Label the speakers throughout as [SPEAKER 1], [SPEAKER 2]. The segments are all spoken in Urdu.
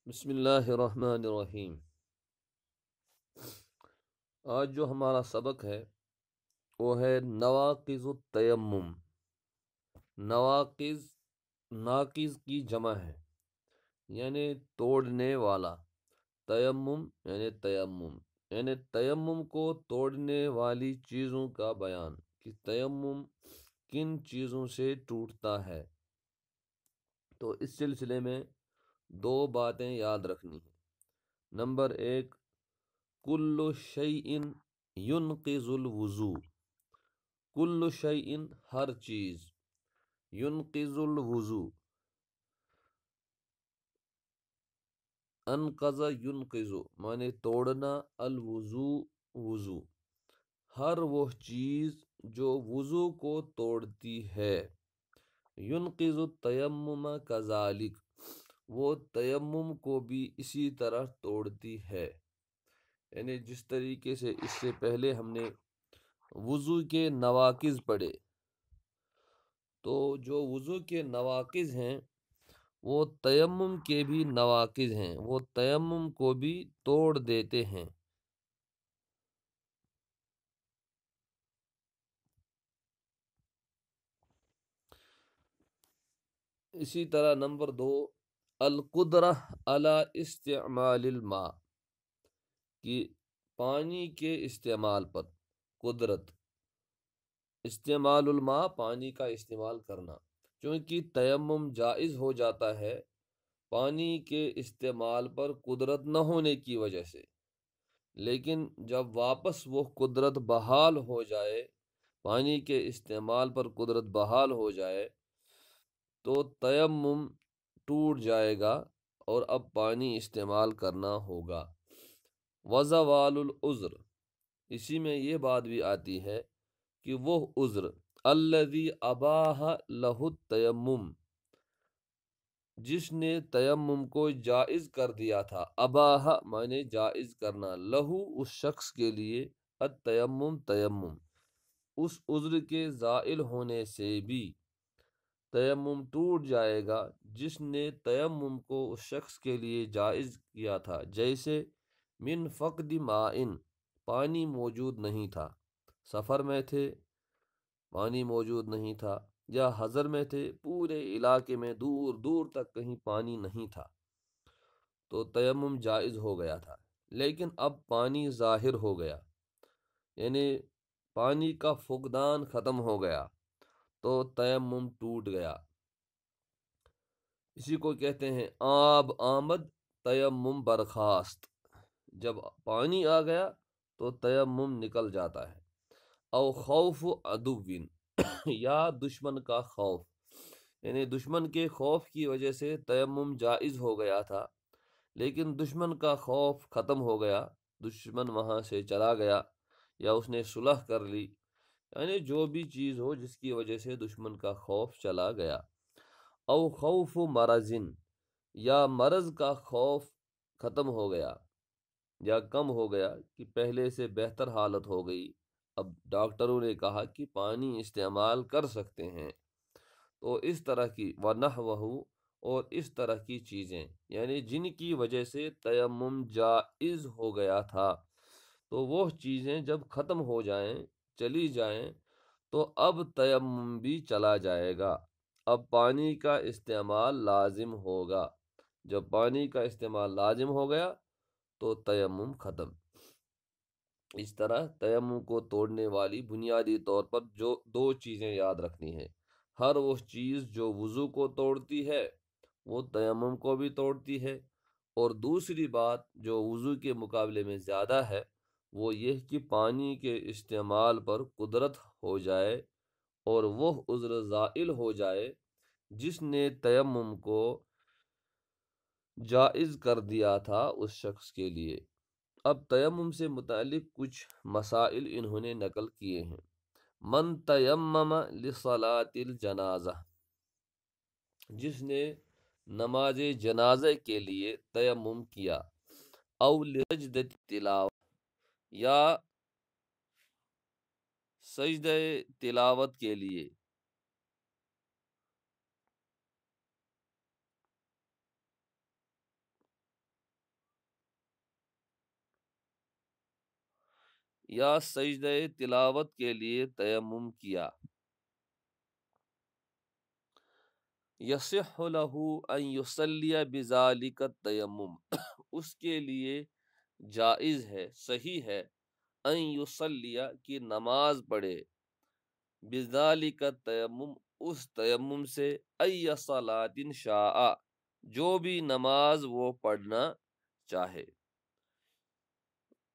[SPEAKER 1] بسم اللہ الرحمن الرحیم۔ آج جو ہمارا سبق ہے وہ ہے نواقض التیمم۔ نواقض ناقض کی جمع ہے، یعنی توڑنے والا۔ تیمم یعنی تیمم کو توڑنے والی چیزوں کا بیان، کہ تیمم کن چیزوں سے ٹوٹتا ہے۔ تو اس سلسلے میں دو باتیں یاد رکھنی ہیں۔ نمبر ایک، کل شیء ینقض الوضو، کل شیء ہر چیز، ینقض الوضو، انقض ینقض معنی توڑنا، الوضو وضو، ہر وہ چیز جو وضو کو توڑتی ہے۔ ینقض التیمم کذالک، وہ تیمم کو بھی اسی طرح توڑتی ہے۔ یعنی جس طریقے سے اس سے پہلے ہم نے وضو کے نواقض پڑھے، تو جو وضو کے نواقض ہیں وہ تیمم کے بھی نواقض ہیں، وہ تیمم کو بھی توڑ دیتے ہیں۔ اسی طرح نمبر دو، القدرہ علی استعمال الماء، کہ پانی کے استعمال پر قدرت، استعمال الماء پانی کا استعمال کرنا، چونکہ تیمم جائز ہو جاتا ہے پانی کے استعمال پر قدرت نہ ہونے کی وجہ سے، لیکن جب واپس وہ قدرت بحال ہو جائے، پانی کے استعمال پر قدرت بحال ہو جائے، تو تیمم ٹوٹ جائے گا اور اب پانی استعمال کرنا ہوگا۔ وزوال العذر، اسی میں یہ بات بھی آتی ہے کہ وہ عذر الذی اباح لہ التیمم، جس نے تیمم کو جائز کر دیا تھا، اباح معنی جائز کرنا، لہو اس شخص کے لیے، التیمم تیمم، اس عذر کے زائل ہونے سے بھی تیمم ٹوٹ جائے گا جس نے تیمم کو اس شخص کے لیے جائز کیا تھا۔ جیسے من فقد مائن، پانی موجود نہیں تھا، سفر میں تھے پانی موجود نہیں تھا، یا حضر میں تھے پورے علاقے میں دور دور تک کہیں پانی نہیں تھا، تو تیمم جائز ہو گیا تھا، لیکن اب پانی ظاہر ہو گیا، یعنی پانی کا فقدان ختم ہو گیا، تو تیمم ٹوٹ گیا۔ اسی کو کہتے ہیں آب آمد تیمم برخاست، جب پانی آ گیا تو تیمم نکل جاتا ہے۔ او خوف عدوین، یا دشمن کا خوف، یعنی دشمن کے خوف کی وجہ سے تیمم جائز ہو گیا تھا، لیکن دشمن کا خوف ختم ہو گیا، دشمن وہاں سے چلا گیا، یا اس نے صلح کر لی، یعنی جو بھی چیز ہو جس کی وجہ سے دشمن کا خوف چلا گیا۔ او خوف مرضن، یا مرض کا خوف ختم ہو گیا یا کم ہو گیا، کہ پہلے سے بہتر حالت ہو گئی، اب ڈاکٹروں نے کہا کہ پانی استعمال کر سکتے ہیں۔ تو اس طرح کی ونحوہ، اور اس طرح کی چیزیں، یعنی جن کی وجہ سے تیمم جائز ہو گیا تھا، تو وہ چیزیں جب ختم ہو جائیں، چلی جائیں، تو اب تیمم بھی چلا جائے گا، اب پانی کا استعمال لازم ہوگا۔ جب پانی کا استعمال لازم ہو گیا تو تیمم ختم۔ اس طرح تیمم کو توڑنے والی بنیادی طور پر جو دو چیزیں یاد رکھنی ہیں، ہر وہ چیز جو وضو کو توڑتی ہے وہ تیمم کو بھی توڑتی ہے، اور دوسری بات جو وضو کے مقابلے میں زیادہ ہے وہ یہ کہ پانی کے استعمال پر قدرت ہو جائے اور وہ عذر زائل ہو جائے جس نے تیمم کو جائز کر دیا تھا اس شخص کے لیے۔ اب تیمم سے متعلق کچھ مسائل انہوں نے نقل کیے ہیں۔ من تیمم لصلاۃ الجنازہ، جس نے نماز جنازہ کے لیے تیمم کیا، او لسجدۃ تلاوت، یا سجدہ تلاوت کے لیے، یا سجدہ تلاوت کے لیے تیمم کیا، یصح لہ ان یصلی بذالک التیمم اس کے لیے جائز ہے، صحیح ہے، ان یصلی کی نماز پڑھے، بذالک التیمم اس تیمم سے، ای صلاۃ شاء جو بھی نماز وہ پڑھنا چاہے۔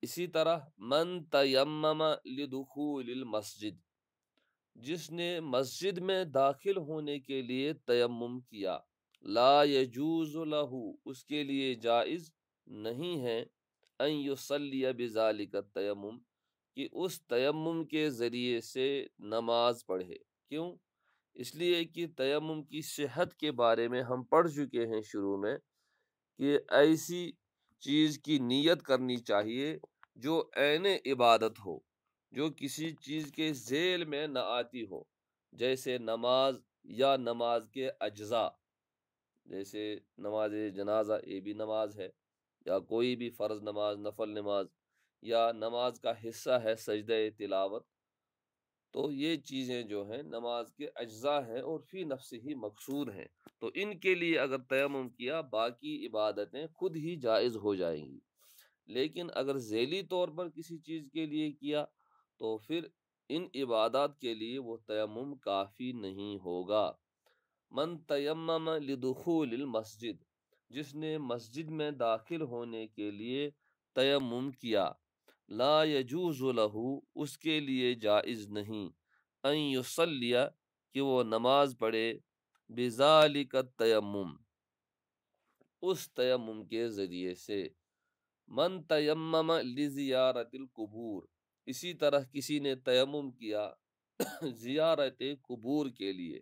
[SPEAKER 1] اسی طرح من تیمم لدخول المسجد جس نے مسجد میں داخل ہونے کے لیے تیمم کیا، لا یجوز لہ اس کے لیے جائز نہیں ہے، ان یصلی بذالک التیمم کہ اس تیمم کے ذریعے سے نماز پڑھے۔ کیوں؟ اس لیے کہ تیمم کی صحت کے بارے میں ہم پڑھ چکے ہیں شروع میں کہ ایسی چیز کی نیت کرنی چاہیے جو عین عبادت ہو، جو کسی چیز کے ذیل میں نہ آتی ہو، جیسے نماز یا نماز کے اجزاء، جیسے نماز جنازہ یہ بھی نماز ہے، یا کوئی بھی فرض نماز، نفل نماز، یا نماز کا حصہ ہے سجدہ تلاوت، تو یہ چیزیں جو ہیں نماز کے اجزاء ہیں اور فی نفس ہی مقصور ہیں، تو ان کے لیے اگر تیمم کیا باقی عبادتیں خود ہی جائز ہو جائیں گی۔ لیکن اگر ذیلی طور پر کسی چیز کے لیے کیا تو پھر ان عبادات کے لیے وہ تیمم کافی نہیں ہوگا۔ من تیمم لدخول المسجد جس نے مسجد میں داخل ہونے کے لیے تیمم کیا، لا یجوز لہ اس کے لیے جائز نہیں، ان یصلی کہ وہ نماز پڑھے، بذالک التیمم اس تیمم کے ذریعے سے۔ من تیمم لزیارت القبور اسی طرح کسی نے تیمم کیا زیارت قبور کے لیے،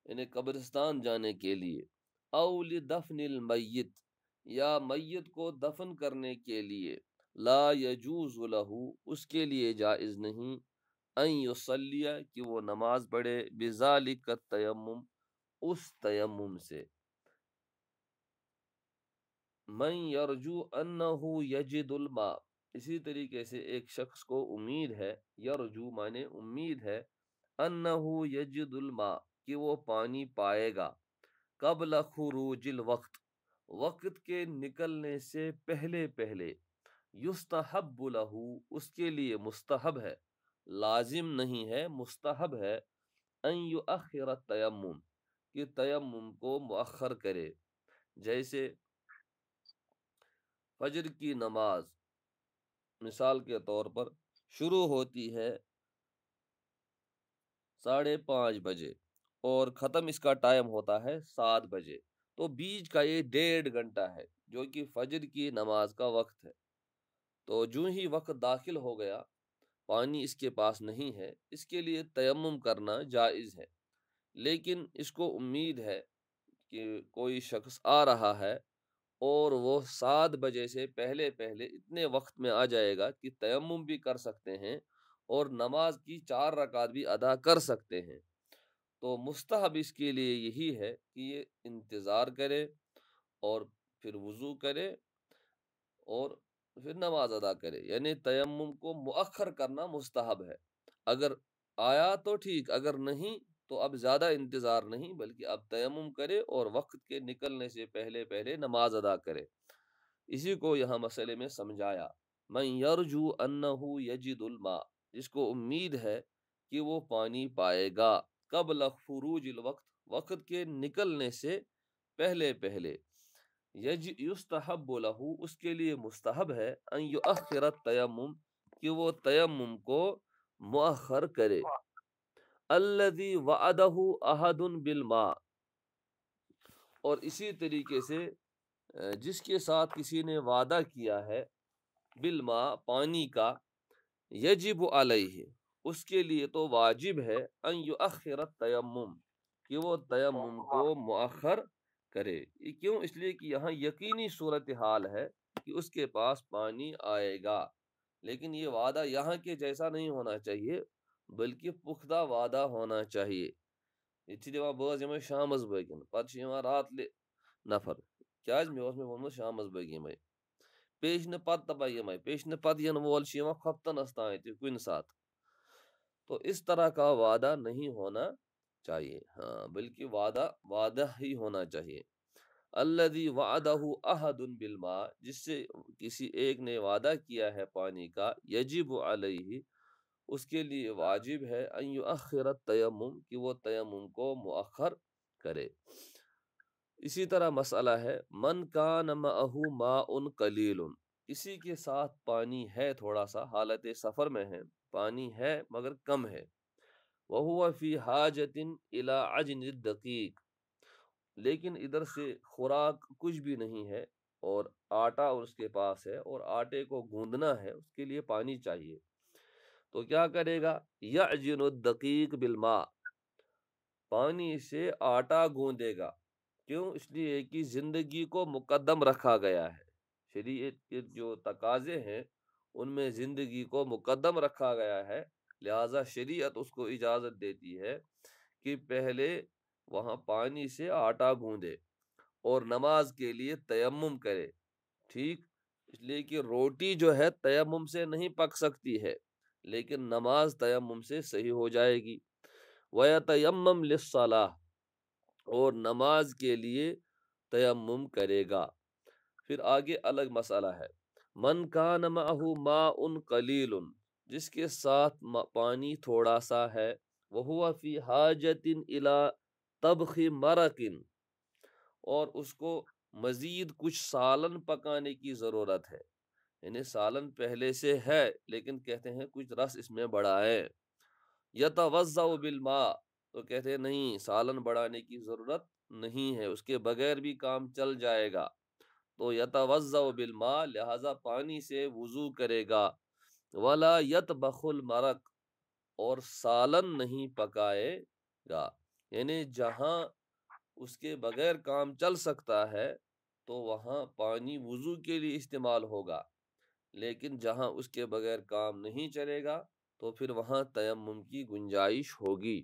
[SPEAKER 1] یعنی قبرستان جانے کے لیے، او لدفن المیت یا میت کو دفن کرنے کے لیے، لا یجوز لہ اس کے لیے جائز نہیں، ان یصلی کہ وہ نماز پڑھے، بذالک التیمم اس تیمم سے۔ من یرجو انہ یجد الماء اسی طریقے سے ایک شخص کو امید ہے، یرجو مانے امید ہے، انہ یجد الماء کہ وہ پانی پائے گا، قبل خروج الوقت وقت کے نکلنے سے پہلے پہلے، یستحب لہ اس کے لیے مستحب ہے، لازم نہیں ہے، مستحب ہے، ان یؤخر التیمم کہ تیمم کو مؤخر کرے۔ جیسے فجر کی نماز مثال کے طور پر شروع ہوتی ہے 5:30 بجے اور ختم اس کا ٹائم ہوتا ہے 7 بجے، تو بیچ کا یہ 1.5 گھنٹہ ہے جو کہ فجر کی نماز کا وقت ہے۔ تو جو ہی وقت داخل ہو گیا، پانی اس کے پاس نہیں ہے، اس کے لیے تیمم کرنا جائز ہے، لیکن اس کو امید ہے کہ کوئی شخص آ رہا ہے اور وہ 7 بجے سے پہلے پہلے اتنے وقت میں آ جائے گا کہ تیمم بھی کر سکتے ہیں اور نماز کی 4 رکعت بھی ادا کر سکتے ہیں، تو مستحب اس کے لیے یہی ہے کہ یہ انتظار کرے اور پھر وضو کرے اور پھر نماز ادا کرے، یعنی تیمم کو مؤخر کرنا مستحب ہے۔ اگر آیا تو ٹھیک، اگر نہیں تو اب زیادہ انتظار نہیں بلکہ اب تیمم کرے اور وقت کے نکلنے سے پہلے پہلے نماز ادا کرے۔ اسی کو یہاں مسئلے میں سمجھایا، من یرجو انہ یجد الماء جس کو امید ہے کہ وہ پانی پائے گا، قبل خروج الوقت وقت کے نکلنے سے پہلے پہلے، یستحب لہ اس کے لیے مستحب ہے، ان یؤخر التیمم کہ وہ تیمم کو مؤخر کرے، الذی وعدہ احد بالماء اور اسی طریقے سے جس کے ساتھ کسی نے وعدہ کیا ہے بالماء پانی کا، یجب علیہ اس کے لیے تو واجب ہے، ان یؤخر التیمم کہ وہ تیمم کو مؤخر کرے۔ یہ کیوں؟ اس لیے کہ یہاں یقینی صورتحال ہے کہ اس کے پاس پانی آئے گا، لیکن یہ وعدہ یہاں کے جیسا نہیں ہونا چاہیے بلکہ پختہ وعدہ ہونا چاہیے۔ یہ بوز یمے شامس بگن پتہ رات نفر کیا میں وونمت شامس بگ یمے، پیش پت دپان یمے پیش پت ین وول خفتنس تان کن سات تو اس طرح کا وعدہ نہیں ہونا چاہیے، ہاں بلکہ وعدہ ہی ہونا چاہیے۔ الذی وعدہ احد بالماء، جس سے کسی ایک نے وعدہ کیا ہے پانی کا، یجب علیہ، اس کے لیے واجب ہے، ان یؤخر التیمم، کہ وہ تیمم کو مؤخر کرے۔ اسی طرح مسئلہ ہے من کان معہ ماء قلیل، کسی کے ساتھ پانی ہے تھوڑا سا، حالت سفر میں ہے، پانی ہے مگر کم ہے، وہو فی حاجت الی عجن الدقیق، لیکن ادھر سے خوراک کچھ بھی نہیں ہے اور آٹا اس کے پاس ہے اور آٹے کو گوندنا ہے، اس کے لیے پانی چاہیے، تو کیا کرے گا؟ یعجن الدقیق بالماء، پانی سے آٹا گوندے گا۔ کیوں؟ اس لیے کہ زندگی کو مقدم رکھا گیا ہے، شریعت کے جو تقاضے ہیں ان میں زندگی کو مقدم رکھا گیا ہے، لہذا شریعت اس کو اجازت دیتی ہے کہ پہلے وہاں پانی سے آٹا گوندے اور نماز کے لیے تیمم کرے، ٹھیک؟ اس لیے کہ روٹی جو ہے تیمم سے نہیں پک سکتی ہے، لیکن نماز تیمم سے صحیح ہو جائے گی۔ وَيَتَيَمَّمْ لِلصَّلَاةِ، اور نماز کے لیے تیمم کرے گا۔ پھر آگے الگ مسئلہ ہے، من کان معہ ماء قلیل، جس کے ساتھ پانی تھوڑا سا ہے، وہو فی حاجت الی طبخ مرق، اور اس کو مزید کچھ سالن پکانے کی ضرورت ہے، یعنی سالن پہلے سے ہے لیکن کہتے ہیں کچھ رس اس میں بڑھائے، یتوضأ بالماء، تو کہتے ہیں نہیں، سالن بڑھانے کی ضرورت نہیں ہے، اس کے بغیر بھی کام چل جائے گا، تو یتوضأ بالماء، لہذا پانی سے وضو کرے گا، ولا یطبخ المرق، اور سالن نہیں پکائے گا، یعنی جہاں اس کے بغیر کام چل سکتا ہے تو وہاں پانی وضو کے لیے استعمال ہوگا، لیکن جہاں اس کے بغیر کام نہیں چلے گا تو پھر وہاں تیمم کی گنجائش ہوگی۔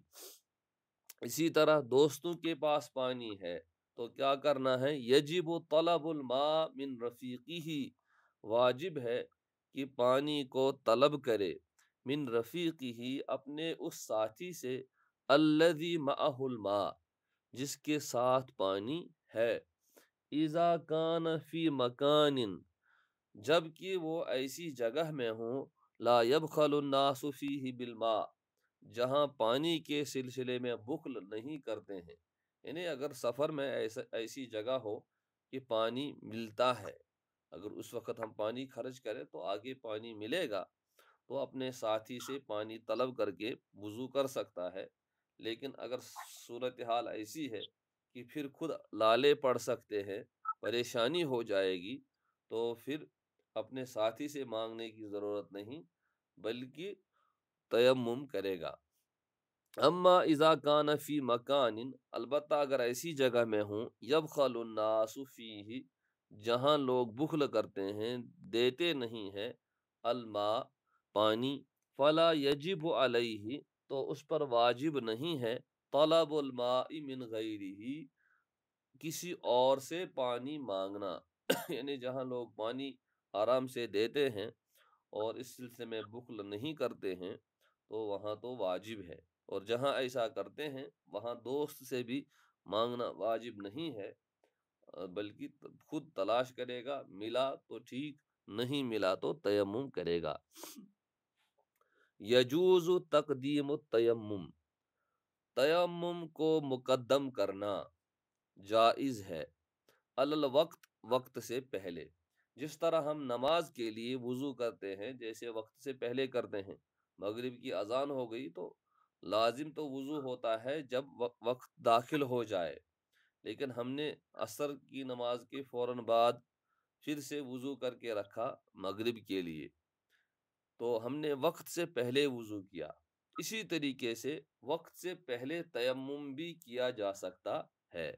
[SPEAKER 1] اسی طرح دوستوں کے پاس پانی ہے تو کیا کرنا ہے؟ یجب طلب الماء من رفیقہ، واجب ہے کہ پانی کو طلب کرے، من رفیقہ، اپنے اس ساتھی سے، الذی معہ الماء، جس کے ساتھ پانی ہے، اذا کان فی مکان، جبکہ وہ ایسی جگہ میں ہوں، لا یبخل الناس فیہ بالماء، جہاں پانی کے سلسلے میں بخل نہیں کرتے ہیں، یعنی اگر سفر میں ایسی جگہ ہو کہ پانی ملتا ہے، اگر اس وقت ہم پانی خرچ کریں تو آگے پانی ملے گا، تو اپنے ساتھی سے پانی طلب کر کے وضو کر سکتا ہے، لیکن اگر صورتحال ایسی ہے کہ پھر خود لالے پڑ سکتے ہیں، پریشانی ہو جائے گی، تو پھر اپنے ساتھی سے مانگنے کی ضرورت نہیں بلکہ تیمم کرے گا۔ اما اذا کان فی مکان، البتہ اگر ایسی جگہ میں ہوں، یبخل الناس فیہ، جہاں لوگ بخل کرتے ہیں، دیتے نہیں ہیں، الماء، پانی، فلا یجب علیہ، تو اس پر واجب نہیں ہے، طلب الماء من غیرہ، کسی اور سے پانی مانگنا یعنی جہاں لوگ پانی آرام سے دیتے ہیں اور اس سلسلے میں بخل نہیں کرتے ہیں تو وہاں تو واجب ہے، اور جہاں ایسا کرتے ہیں وہاں دوست سے بھی مانگنا واجب نہیں ہے، بلکہ خود تلاش کرے گا، ملا تو ٹھیک، نہیں ملا تو تیمم کرے گا۔ یجوز تقدیم التیمم، تیمم کو مقدم کرنا جائز ہے، علی الوقت، وقت سے پہلے، جس طرح ہم نماز کے لیے وضو کرتے ہیں جیسے وقت سے پہلے کرتے ہیں، مغرب کی اذان ہو گئی تو لازم تو وضو ہوتا ہے جب وقت داخل ہو جائے، لیکن ہم نے عصر کی نماز کے فوراً بعد پھر سے وضو کر کے رکھا مغرب کے لیے، تو ہم نے وقت سے پہلے وضو کیا، اسی طریقے سے وقت سے پہلے تیمم بھی کیا جا سکتا ہے۔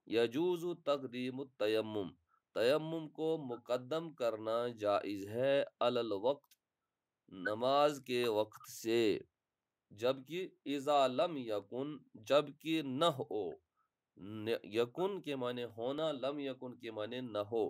[SPEAKER 1] یجوز تقدیم التیمم، تیمم کو مقدم کرنا جائز ہے، علی الوقت، نماز کے وقت سے، جبکہ اذا لم یکن، جبکہ نہ ہو، یکن کے معنی ہونا، لم یکن کے معنی نہ ہو،